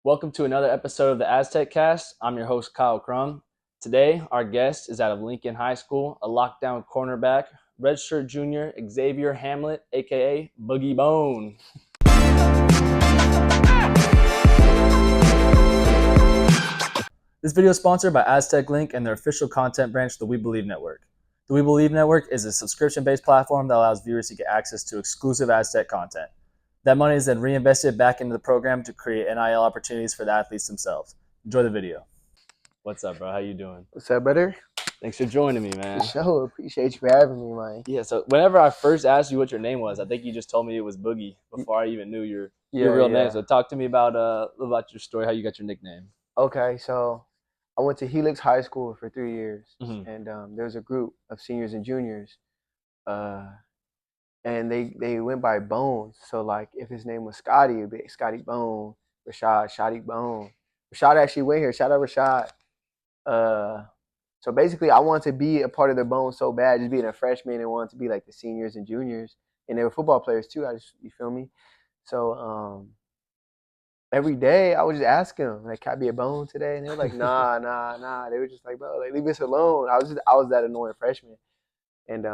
Welcome to another episode of the Aztec Cast. I'm your host, Kyle Crum. Today, our guest is out of Lincoln High School, a lockdown cornerback, redshirt junior, Xavier Hamlet, aka Boogie Bone. This video is sponsored by Aztec Link and their official content branch, the We Believe Network. The We Believe Network is a subscription-based platform that allows viewers to get access to exclusive Aztec content. That money is then reinvested back into the program to create NIL opportunities for the athletes themselves. Enjoy the video. What's up, bro? How you doing? What's up, brother? Thanks for joining me, man. For sure. Appreciate you for having me, man. Yeah, so whenever I first asked you what your name was, I think you just told me it was Boogie before I even knew your real name. So talk to me about your story, how you got your nickname. Okay, so I went to Helix High School for 3 years, and there was a group of seniors and juniors, and they went by Bones. So like, if his name was Scotty, it'd be Scotty Bone, Rashad, Shotty Bone. Rashad actually went here. Shout out Rashad. So basically, I wanted to be a part of the Bone so bad, just being a freshman and wanted to be like the seniors and juniors, and they were football players too. You feel me? So every day I would just ask them, like, can I be a Bone today? And they were like, nah, nah, nah. They were just like, bro, like, leave us alone. I was that annoying freshman. And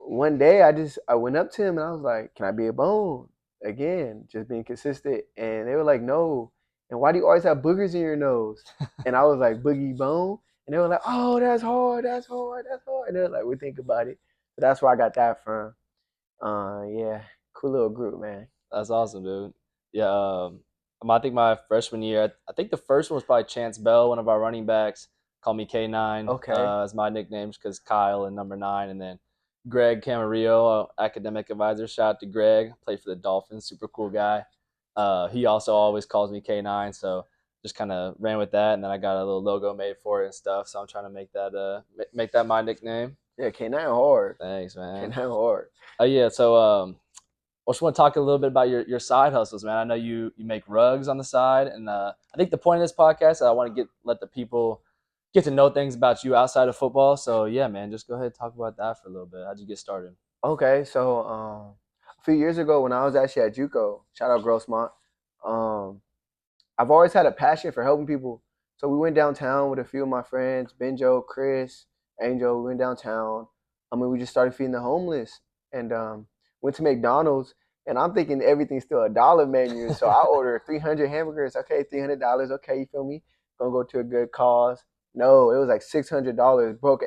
one day I went up to him and I was like, can I be a Bone? Again, just being consistent. And they were like, no. And why do you always have boogers in your nose? And I was like, Boogie Bone. And they were like, oh, that's hard, that's hard, that's hard. And they're like, we think about it. So that's where I got that from. Yeah, cool little group, man. That's awesome, dude. Yeah, I think my freshman year, I think the first one was probably Chance Bell, one of our running backs. Called me K9 as my nicknames because Kyle and number 9. And then Greg Camarillo, academic advisor. Shout out to Greg. Played for the Dolphins. Super cool guy. He also always calls me K9. So just kind of ran with that. And then I got a little logo made for it and stuff. So I'm trying to make that my nickname. Yeah, K9 hard. Thanks, man. K9 hard. Yeah, so I just want to talk a little bit about your side hustles, man. I know you make rugs on the side. And I think the point of this podcast is I want to let the people get to know things about you outside of football. So yeah, man, just go ahead and talk about that for a little bit. How'd you get started? Okay, so a few years ago when I was actually at JUCO, shout out Grossmont, I've always had a passion for helping people. So we went downtown with a few of my friends, Benjo, Chris, Angel. We went downtown. We just started feeding the homeless and went to McDonald's. And I'm thinking everything's still $1 menu. So I ordered 300 hamburgers. Okay, $300. Okay, you feel me? Gonna go to a good cause. No, it was like $600. Broke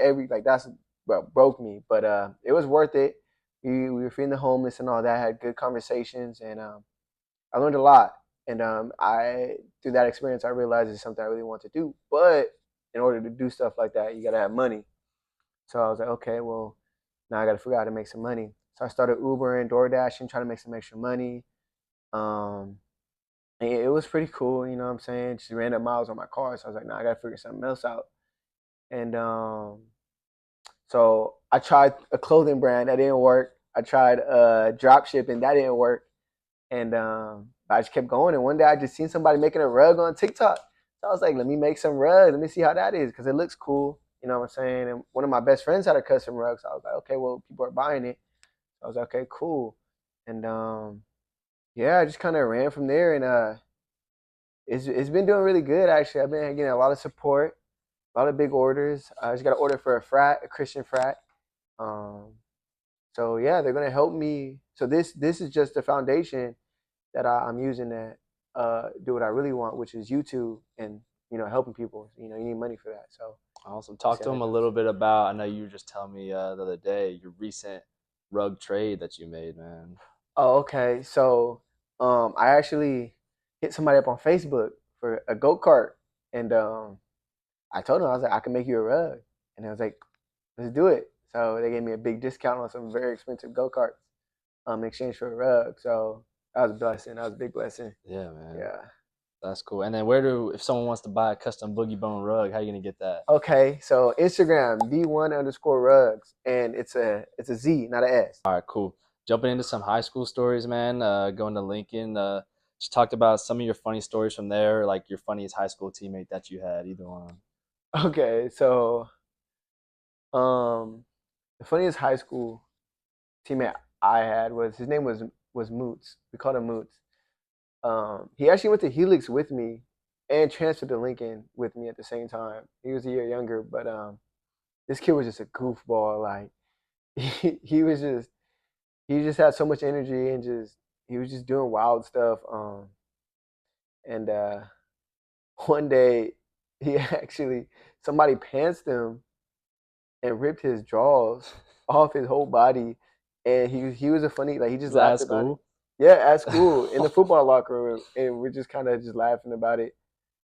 me. But it was worth it. We were feeding the homeless and all that. Had good conversations, and I learned a lot. And through that experience, I realized it's something I really want to do. But in order to do stuff like that, you gotta have money. So I was like, okay, well, now I gotta figure out how to make some money. So I started Ubering, DoorDashing, trying to make some extra money. And it was pretty cool, you know what I'm saying? Just ran up miles on my car. So I was like, nah, I gotta figure something else out. And so I tried a clothing brand, that didn't work. I tried drop shipping, that didn't work. And I just kept going. And one day I just seen somebody making a rug on TikTok. So I was like, let me make some rugs. Let me see how that is because it looks cool. You know what I'm saying? And one of my best friends had a custom rug. So I was like, okay, well, people are buying it. So I was like, okay, cool. And yeah, I just kind of ran from there. And it's been doing really good, actually. I've been getting a lot of support, a lot of big orders. I just got an order for a Christian frat. So yeah, they're gonna help me. So this is just the foundation that I'm using to do what I really want, which is YouTube and helping people. You need money for that. So awesome. Talk to them a little bit about. I know you were just telling me the other day your recent rug trade that you made, man. Oh, okay. So I actually hit somebody up on Facebook for a go-kart, and I told them, I was like, I can make you a rug, and I was like, let's do it. So they gave me a big discount on some very expensive go-karts in exchange for a rug. So that was a blessing. That was a big blessing. Yeah, man. Yeah. That's cool. And then if someone wants to buy a custom Boogie Bone rug, how are you going to get that? Okay, so Instagram, B1_rugs, and it's a Z, not an S. All right, cool. Jumping into some high school stories, man. Going to Lincoln. Just talked about some of your funny stories from there, like your funniest high school teammate that you had, either one. Okay, so the funniest high school teammate I had his name was Moots. We called him Moots. He actually went to Helix with me and transferred to Lincoln with me at the same time. He was a year younger, but this kid was just a goofball. Like he was just he just had so much energy and just he was just doing wild stuff. And one day he actually somebody pantsed him and ripped his drawers off his whole body, and he was a funny like he just Is that laughed at about it. school? Yeah, at school in the football locker room, and we're just kind of just laughing about it.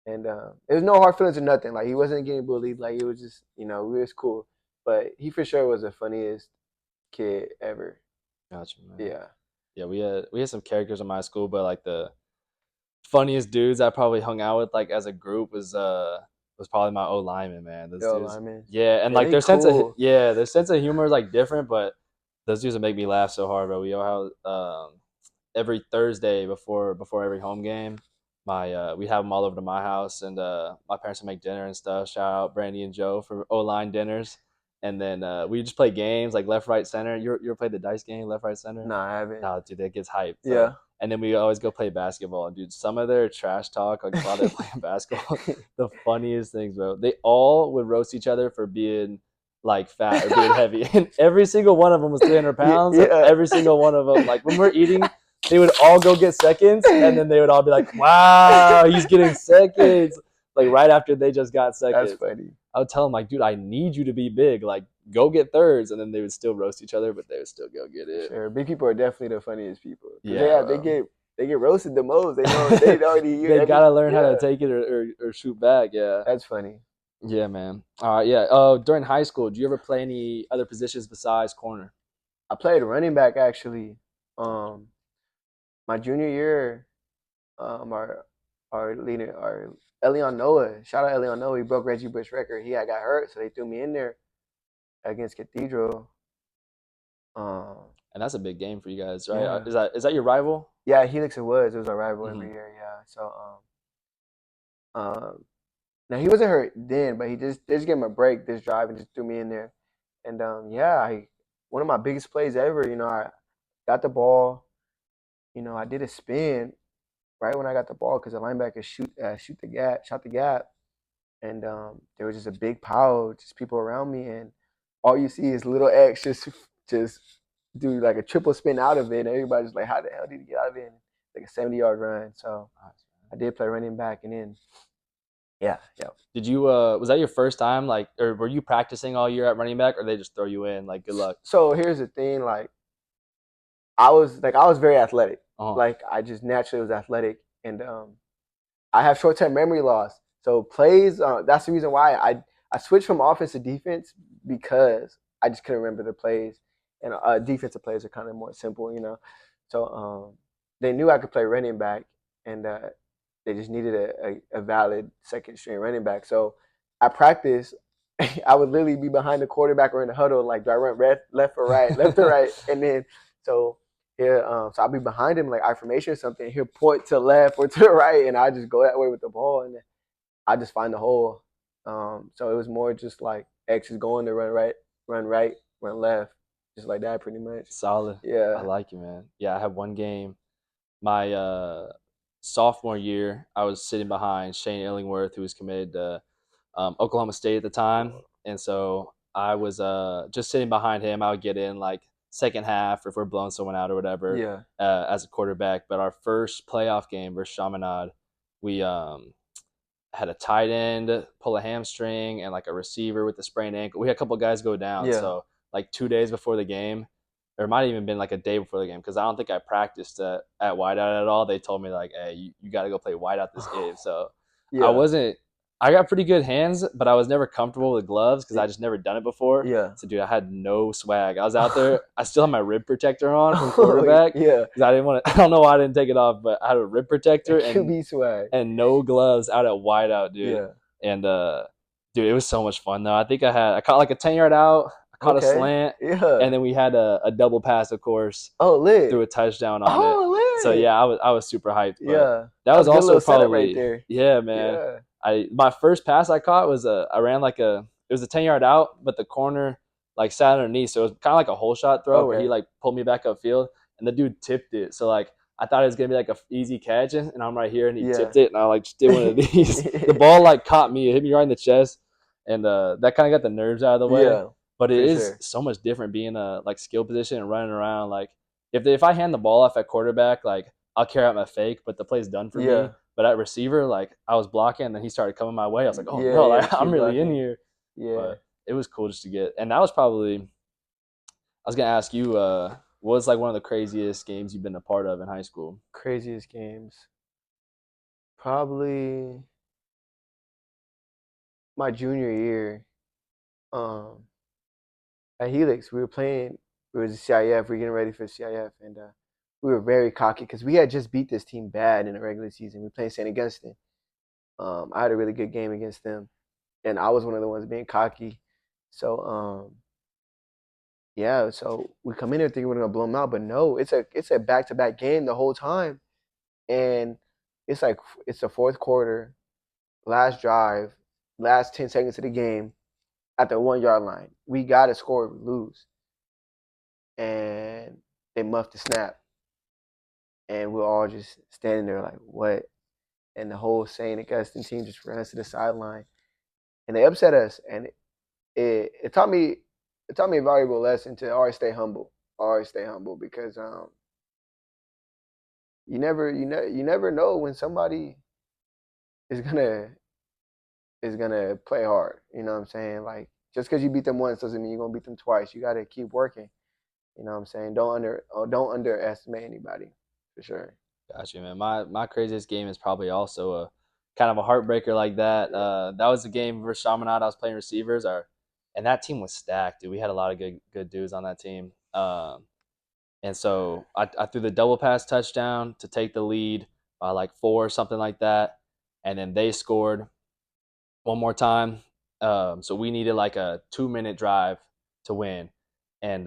And there was no hard feelings or nothing. Like he wasn't getting bullied. Like it was just it was cool. But he for sure was the funniest kid ever. Gotcha, man. Yeah. Yeah, we had some characters in my school, but like the funniest dudes I probably hung out with like as a group was probably my O lineman, man. Those Yo, dudes, lineman. yeah, and Yeah, like they cool. their sense of humor is like different, but those dudes would make me laugh so hard, bro. We all have every Thursday before every home game. We'd have them all over to my house, and my parents would make dinner and stuff. Shout out Brandy and Joe for O line dinners, and then we just play games like left, right, center. You ever played the dice game, left, right, center? Nah, I haven't. No, dude, that gets hyped. Yeah. So, and then we always go play basketball. Dude, some of their trash talk, like while they're playing basketball, the funniest things, bro. They all would roast each other for being like fat or being heavy, and every single one of them was 300 pounds. Yeah. Every single one of them, like when we're eating, they would all go get seconds, and then they would all be like, "Wow, he's getting seconds!" Like right after they just got seconds. That's funny. I would tell them like, "Dude, I need you to be big. Like, go get thirds," and then they would still roast each other, but they would still go get it. Sure, big people are definitely the funniest people. Yeah, they get roasted the most. They know they already. They gotta learn how to take it or shoot back. Yeah, that's funny. Yeah, man. All right, yeah. During high school, do you ever play any other positions besides corner? I played running back actually. My junior year, our leader, our Elion Noah, shout out Elion Noah, he broke Reggie Bush's record. He had got hurt, so they threw me in there against Cathedral. And that's a big game for you guys, right? Yeah. Is that your rival? Yeah, Helix it was our rival every year. Yeah, so now he wasn't hurt then, but they just gave him a break this drive and just threw me in there, and one of my biggest plays ever. I got the ball. I did a spin right when I got the ball because the linebacker shot the gap, and there was just a big pile, just people around me, and all you see is little X just do like a triple spin out of it, and everybody's like, "How the hell did he get out of it?" And like a 70-yard run. So I did play running back, and then yeah. Did you was that your first time like, or were you practicing all year at running back, or they just throw you in like good luck? So here's the thing, like I was very athletic. Like I just naturally was athletic, and I have short-term memory loss. So plays, that's the reason why I switched from offense to defense because I just couldn't remember the plays, and defensive plays are kind of more simple. So they knew I could play running back, and they just needed a valid second string running back. So I practiced. I would literally be behind the quarterback or in the huddle, like, do I run left or right, left or right, and then so. Yeah, so I'll be behind him like I formation or something. He'll point to the left or to the right, and I just go that way with the ball, and then I just find the hole. So it was more just like X is going to run right, run left, just like that, pretty much. Solid. Yeah, I like you, man. Yeah, I had one game. My sophomore year, I was sitting behind Shane Illingworth, who was committed to Oklahoma State at the time, and so I was just sitting behind him. I would get in like second half, or if we're blowing someone out or whatever, as a quarterback. But our first playoff game versus Chaminade, we had a tight end pull a hamstring and like a receiver with a sprained ankle. We had a couple of guys go down. Yeah. So like 2 days before the game, or it might have even been like a day before the game, because I don't think I practiced at wideout at all. They told me like, hey, you got to go play wideout this game. So I got pretty good hands, but I was never comfortable with gloves because I just never done it before. Yeah. So, dude, I had no swag. I was out there. I still had my rib protector on from quarterback. Yeah. Because I didn't want to. I don't know why I didn't take it off, but I had a rib protector and no gloves out at wideout, dude. Yeah. And dude, it was so much fun though. I think I caught like a 10-yard out. I caught a slant. Yeah. And then we had a double pass, of course. Oh, lit. Threw a touchdown on it. Lit. So yeah, I was super hyped. Yeah. That was also probably right there. Yeah, man. Yeah. My first pass I caught was I ran like it was a 10-yard out, but the corner like sat underneath, so it was kind of like a hole shot throw where he like pulled me back upfield, and the dude tipped it. So like I thought it was gonna be like a easy catch, and I'm right here, and he Yeah. tipped it, and I like just did one of these. The ball like caught me, it hit me right in the chest, and that kind of got the nerves out of the way. Yeah, But it for is sure. so much different being a like skill position and running around. Like if I hand the ball off at quarterback, like I'll carry out my fake, but the play's done for me. Yeah. But at receiver, like I was blocking, and then he started coming my way. I was like, oh Yeah, no, yeah, like I'm keep really in blocking. here. Yeah. But it was cool just to get, and that was probably. I was gonna ask you, what's like one of the craziest games you've been a part of in high school? Craziest games. Probably my junior year. Um, at Helix, we were playing. It was a CIF. We were getting ready for CIF, and we were very cocky because we had just beat this team bad in the regular season. We played St. Augustine. I had a really good game against them, and I was one of the ones being cocky. So yeah, so we come in there thinking we're gonna blow them out, but no, it's a back to back game the whole time, and it's like it's the fourth quarter, last drive, last 10 seconds of the game at the 1 yard line. We gotta score or lose, and they muffed the snap, and we're all just standing there like what, and the whole St. Augustine team just runs to the sideline, and they upset us, and it taught me a valuable lesson to always stay humble because you never know when somebody is gonna play hard. You know what I'm saying? Like just because you beat them once doesn't mean you're gonna beat them twice. You got to keep working. You know what I'm saying? Don't underestimate anybody for sure. Gotcha, man. My craziest game is probably also a kind of a heartbreaker like that. Yeah. That was the game versus Chaminade. I was playing receivers, and that team was stacked, dude. We had a lot of good dudes on that team. And so I threw the double pass touchdown to take the lead by like 4 or something like that, and then they scored one more time. So we needed like a 2 minute drive to win. And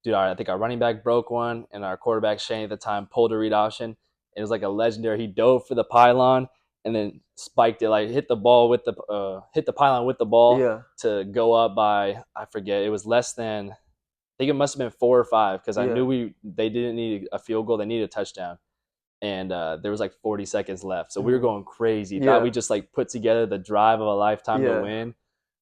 dude, I think our running back broke one, and our quarterback Shane at the time pulled a read option. It was like a legendary. He dove for the pylon and then spiked it, like hit the pylon with the ball Yeah. to go up by, I forget. It was less than, I think it must have been 4 or 5 because I Yeah. knew they didn't need a field goal. They needed a touchdown, and there was like 40 seconds left. So we were Mm-hmm. going crazy. Thought we Yeah. just like put together the drive of a lifetime to Yeah. win.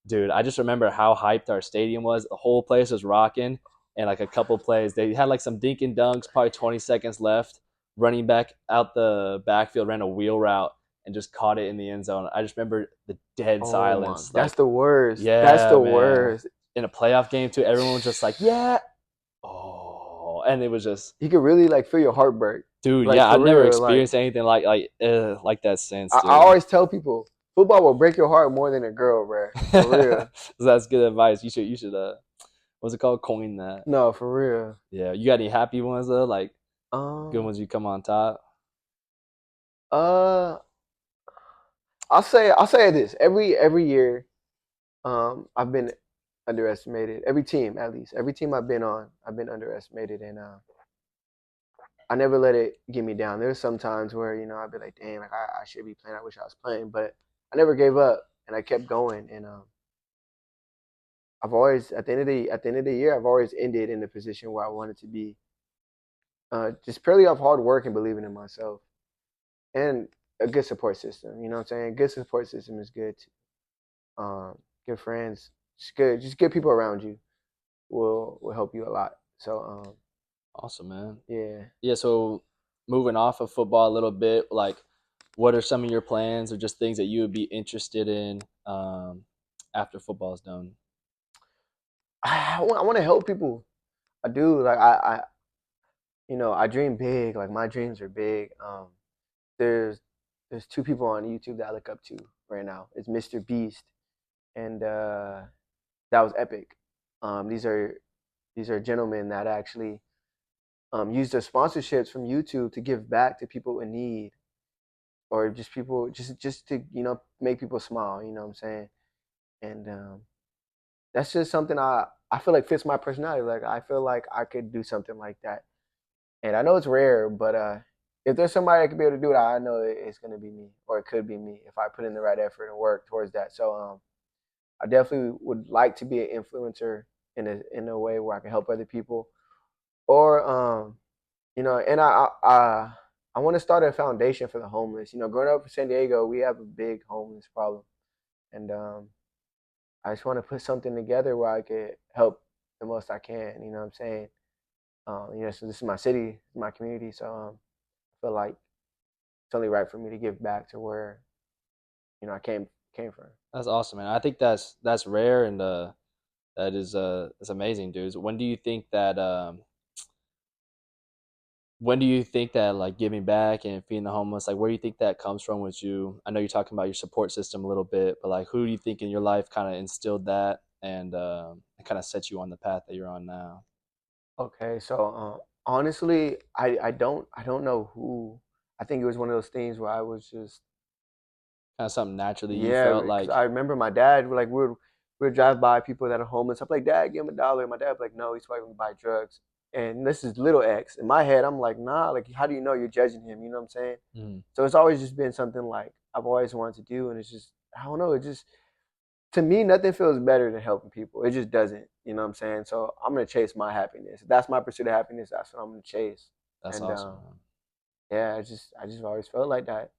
Dude, I just remember how hyped our stadium was. The whole place was rocking. And like a couple plays, they had like some dink and dunks, probably 20 seconds left. Running back out the backfield ran a wheel route and just caught it in the end zone. I just remember the dead Oh my, silence. that's Like, the worst. That's yeah, the man. worst. In a playoff game too, everyone was just like, yeah. Oh, and it was just, You could really like feel your heart break. dude, Like yeah, for I've never real. Like experienced anything like that since, I dude. always tell people, football will break your heart more than a girl, bro. For real. That's good advice. You should what's it called? Coin that. No, for real. Yeah. You got any happy ones though? Like good Um. ones you come on top? Uh. I'll say this every year. I've been underestimated. Every team, at least, every team I've been on, I've been underestimated, and I never let it get me down. There's some times where I'd be like, "Dang, like I should be playing. I wish I was playing," but I never gave up, and I kept going. And I've always, at the end of the year, I've always ended in the position where I wanted to be, just purely off hard work and believing in myself, and a good support system. You know what I'm saying? Good support system is good. Good friends, just good people around you will help you a lot. So Awesome, man. yeah. Yeah, so moving off of football a little bit, like what are some of your plans or just things that you would be interested in after football's done? I want to help people. I do. Like I dream big. Like my dreams are big. There's there's two people on YouTube that I look up to right now. It's Mr. Beast and that was epic. These are gentlemen that actually use their sponsorships from YouTube to give back to people in need, or just people just to make people smile. You know what I'm saying? And that's just something I feel like fits my personality. Like I feel like I could do something like that. And I know it's rare, but if there's somebody that could be able to do it, I know it's gonna be me, or it could be me if I put in the right effort and work towards that. So I definitely would like to be an influencer in a way where I can help other people, or And I want to start a foundation for the homeless. Growing up in San Diego, we have a big homeless problem, and I just want to put something together where I could help the most I can. You know what I'm saying? So this is my city, my community. So I feel like it's only right for me to give back to where I came from. That's awesome, man. I think that's rare, and that is it's amazing, dudes. When do you think that like giving back and feeding the homeless, like where do you think that comes from with you? I know you're talking about your support system a little bit, but like who do you think in your life kind of instilled that and kind of set you on the path that you're on now? Okay, so honestly, I don't know who. I think it was one of those things where I was just Kind of something naturally you yeah, felt because like. I remember my dad like we would drive by people that are homeless. I'm like, Dad, give him $1. My dad was like, no, he's probably gonna buy drugs. And this is little X. In my head, I'm like, nah, like how do you know you're judging him? You know what I'm saying? Mm, So it's always just been something like I've always wanted to do, and it's just I don't know, it just to me nothing feels better than helping people. It just doesn't. You know what I'm saying? So I'm gonna chase my happiness. If that's my pursuit of happiness, that's what I'm gonna chase. that's And awesome, man. yeah, I just always felt like that.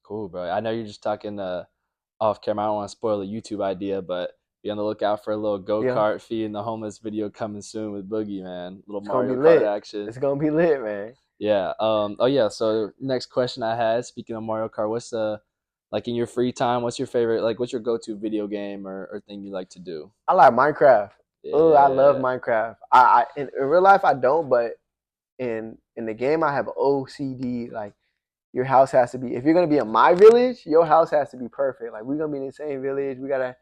Cool, bro. I know you're just talking off camera. I don't want to spoil the YouTube idea, but be on the lookout for a little go Yeah, kart feeding the homeless video coming soon with Boogie, man. Little it's gonna be Mario Kart lit. action. It's gonna be lit, man. Yeah. Oh yeah. So next question I had, speaking of Mario Kart, what's like in your free time? What's your favorite? Like, what's your go-to video game or thing you like to do? I like Minecraft. Oh, I love Yeah. Minecraft. I in real life I don't, but in the game I have OCD. Like your house has to be if you're gonna be in my village, your house has to be perfect. Like we're gonna be in the same village. We gotta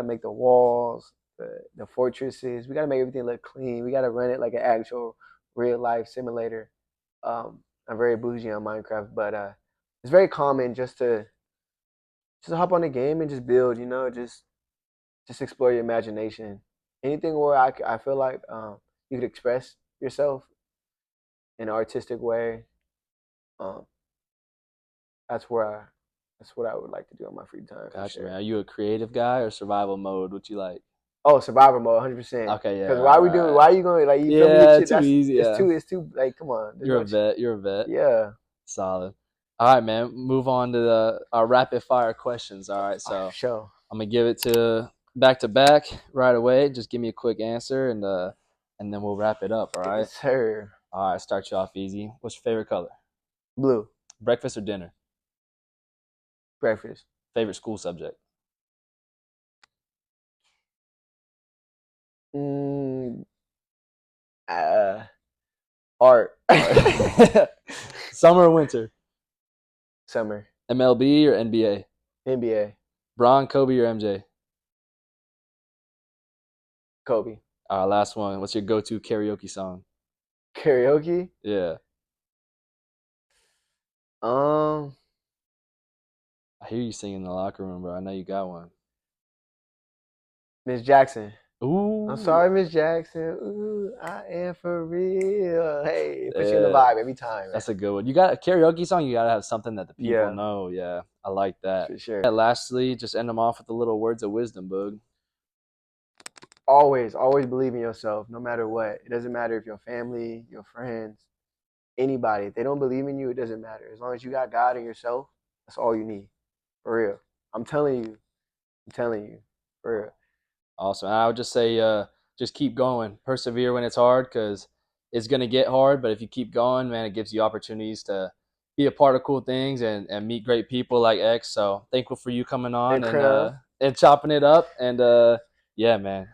make the walls, the fortresses. We gotta make everything look clean. We gotta run it like an actual real life simulator. I'm very bougie on Minecraft, but it's very common just to hop on the game and just build. Just explore your imagination. Anything where I feel like you could express yourself in an artistic way. Um, that's where that's what I would like to do on my free time for Gotcha, man. sure. Are you a creative guy or survival mode? What you like? Oh, survivor mode, 100%. Okay, yeah, Because right, why are we doing? right. Why are you going? Like you feel me? This Yeah, shit. too easy. Yeah, It's too. Like come on. There's you're a no. vet. You're a vet. Yeah. Solid. All right, man. Move on to our rapid fire questions. All right, All right, so for sure. I'm gonna give it to back right away. Just give me a quick answer and then we'll wrap it up. All right. Yes, sir. All right. Start you off easy. What's your favorite color? Blue. Breakfast or dinner? Breakfast. Favorite school subject? Mm, uh, art. Summer or winter? Summer. MLB or NBA? NBA. Bron, Kobe, or MJ? Kobe. All right. Last one. What's your go-to karaoke song? Karaoke. Yeah. Um, I hear you singing in the locker room, bro. I know you got one. Miss Jackson. I'm Ooh. sorry, Miss Jackson. Ooh, I am for real. Hey, it puts you in the Yeah. vibe every time, man. That's a good one. You got a karaoke song. You gotta have something that the people Yeah, know. Yeah, I like that. for sure. And lastly, just end them off with the little words of wisdom, Boog. Always believe in yourself, no matter what. It doesn't matter if your family, your friends, anybody. If they don't believe in you, it doesn't matter. As long as you got God and yourself, that's all you need. For real. I'm telling you. I'm telling you. For real. Awesome. And I would just say, just keep going, persevere when it's hard, because it's gonna get hard. But if you keep going, man, it gives you opportunities to be a part of cool things and meet great people like X. So thankful for you coming on And Crown. and chopping it up. And yeah, man,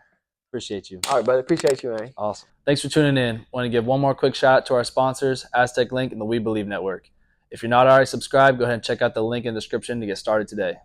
appreciate you. All right, brother. Appreciate you, man. Awesome. Thanks for tuning in. Want to give one more quick shout out to our sponsors, Aztec Link and the We Believe Network. If you're not already subscribed, go ahead and check out the link in the description to get started today.